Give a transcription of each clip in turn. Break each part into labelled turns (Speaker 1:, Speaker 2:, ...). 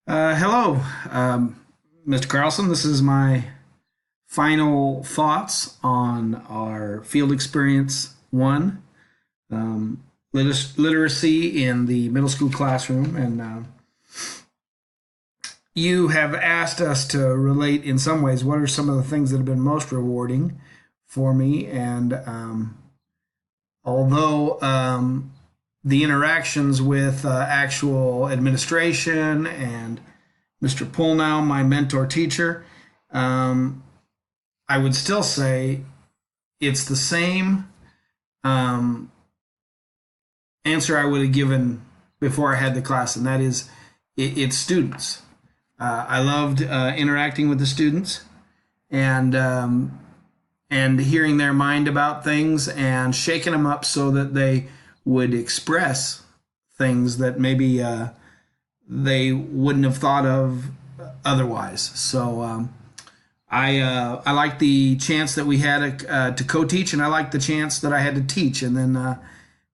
Speaker 1: Hello, Mr. Carlson. This is my final thoughts on our field experience one, um, literacy in the middle school classroom. And you have asked us to relate in some ways what are some of the things that have been most rewarding for me. And although the interactions with actual administration and Mr. Poolnow, my mentor teacher, um, I would still say it's the same um, answer I would have given before I had the class, and that is it's students. I loved interacting with the students and and hearing their mind about things and shaking them up so that they would express things that maybe they wouldn't have thought of otherwise. So I like the chance that we had to co-teach, and I like the chance that I had to teach. And then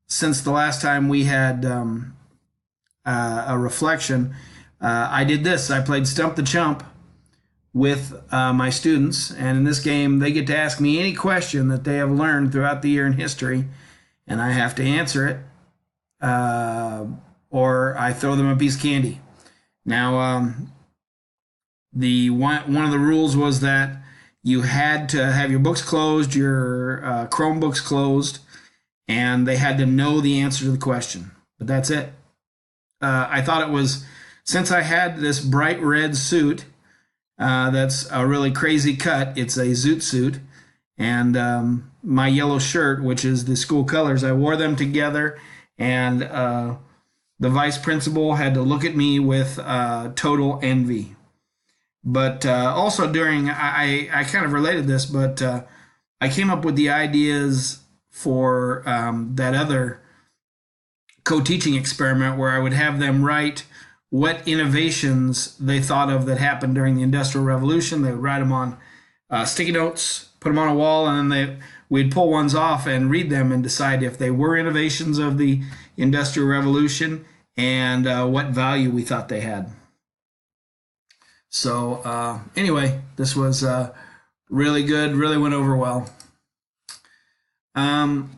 Speaker 1: since the last time we had a reflection, I did this. I played Stump the Chump with my students, and in this game, they get to ask me any question that they have learned throughout the year in history, and I have to answer it, or I throw them a piece of candy. Now, the one of the rules was that you had to have your books closed, your Chromebooks closed, and they had to know the answer to the question. But that's it. I thought it was, since I had this bright red suit that's a really crazy cut. It's a zoot suit, and my yellow shirt, which is the school colors. I wore them together, and the vice principal had to look at me with total envy. But also during, I kind of related this, but I came up with the ideas for that other co-teaching experiment where I would have them write what innovations they thought of that happened during the Industrial Revolution. They would write them on sticky notes, put them on a wall, and then we'd pull ones off and read them and decide if they were innovations of the Industrial Revolution and what value we thought they had. So anyway, this was really good, really went over well. Like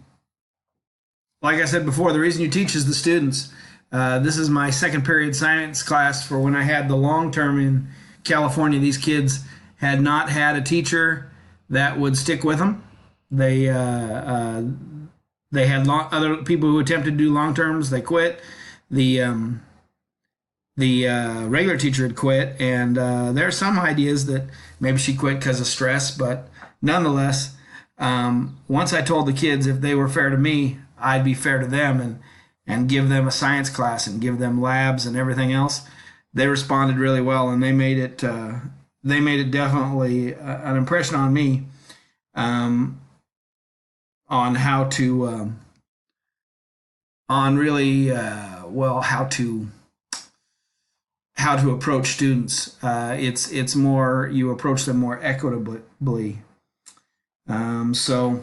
Speaker 1: I said before, the reason you teach is the students. This is my second period science class for when I had the long term in California. These kids had not had a teacher that would stick with them. They had other people who attempted to do long terms. They quit. The regular teacher had quit, and there are some ideas that maybe she quit because of stress, but nonetheless, once I told the kids if they were fair to me, I'd be fair to them and give them a science class and give them labs and everything else. They responded really well, and they made it definitely an impression on me on how to on really well how to approach students. It's more, you approach them more equitably. So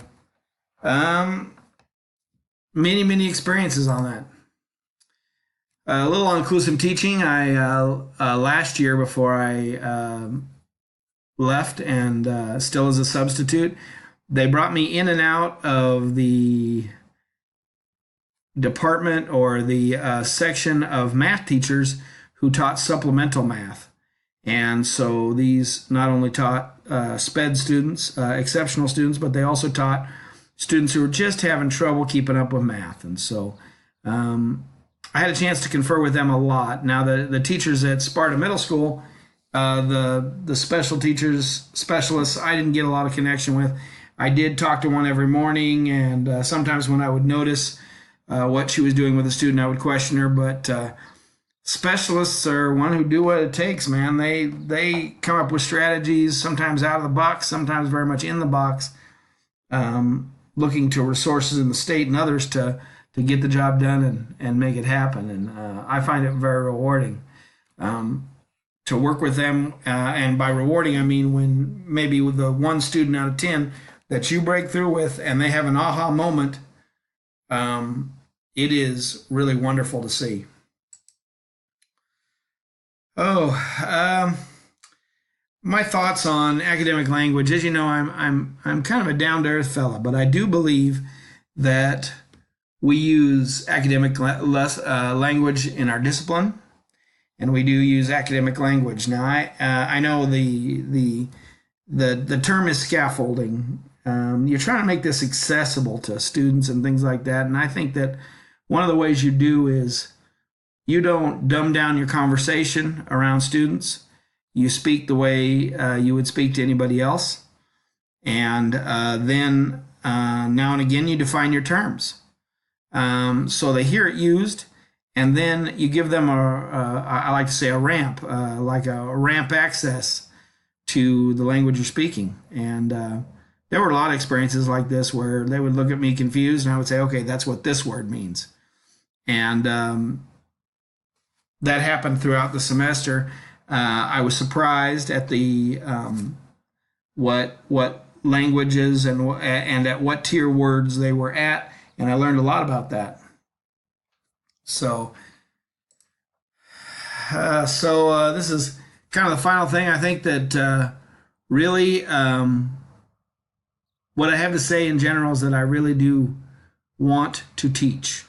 Speaker 1: many experiences on that. A little on inclusive teaching. I last year before I left and still as a substitute, they brought me in and out of the department or the section of math teachers who taught supplemental math. And so these not only taught SPED students, exceptional students, but they also taught students who were just having trouble keeping up with math. And so I had a chance to confer with them a lot. Now, the teachers at Sparta Middle School, the specialists, I didn't get a lot of connection with. I did talk to one every morning, and sometimes when I would notice what she was doing with a student, I would question her. But specialists are one who do what it takes, man. They come up with strategies, sometimes out of the box, sometimes very much in the box, looking to resources in the state and others to get the job done and make it happen. And I find it very rewarding to work with them. And by rewarding, I mean when maybe with the one student out of 10 that you break through with and they have an aha moment, it is really wonderful to see. Oh, my thoughts on academic language. As you know, I'm kind of a down to earth fella, but I do believe that we use academic language in our discipline, and we do use academic language. Now, I know the term is scaffolding. You're trying to make this accessible to students and things like that, and I think that one of the ways you do is you don't dumb down your conversation around students. You speak the way you would speak to anybody else, and then now and again you define your terms, so they hear it used, and then you give them I like to say a ramp, like a ramp access to the language you're speaking. And there were a lot of experiences like this where they would look at me confused, and I would say, okay, that's what this word means. And that happened throughout the semester. I was surprised at the what languages and at what tier words they were at, and I learned a lot about that. So, this is kind of the final thing. I think that really what I have to say in general is that I really do want to teach.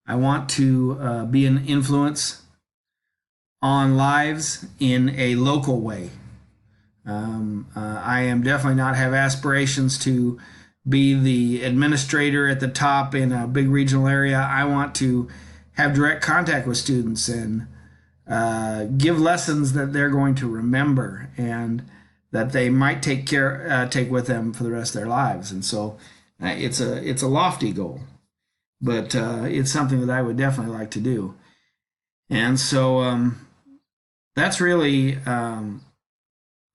Speaker 1: I want to be an influence on lives in a local way. I am definitely not have aspirations to be the administrator at the top in a big regional area. I want to have direct contact with students and give lessons that they're going to remember and that they might take with them for the rest of their lives. And so it's a lofty goal, but it's something that I would definitely like to do. And so that's really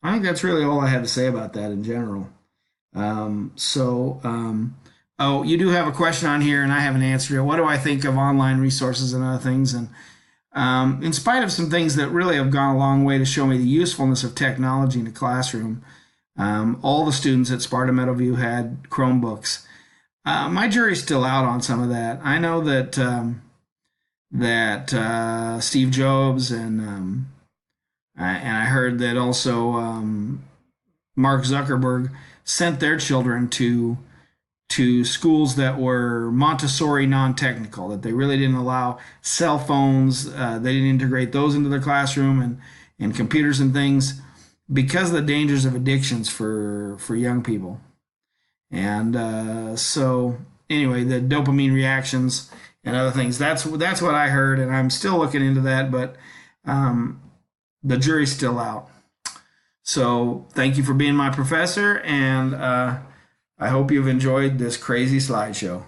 Speaker 1: I think that's really all I have to say about that in general. Oh, you do have a question on here, and I haven't answered it. What do I think of online resources and other things? And in spite of some things that really have gone a long way to show me the usefulness of technology in the classroom, all the students at Sparta Meadowview had Chromebooks. My jury's still out on some of that. I know that Steve Jobs and I heard that also Mark Zuckerberg sent their children to schools that were Montessori non-technical, that they really didn't allow cell phones. They didn't integrate those into their classroom and computers and things because of the dangers of addictions for young people. And so anyway, the dopamine reactions and other things. That's what I heard, and I'm still looking into that, but the jury's still out. So thank you for being my professor, and I hope you've enjoyed this crazy slideshow.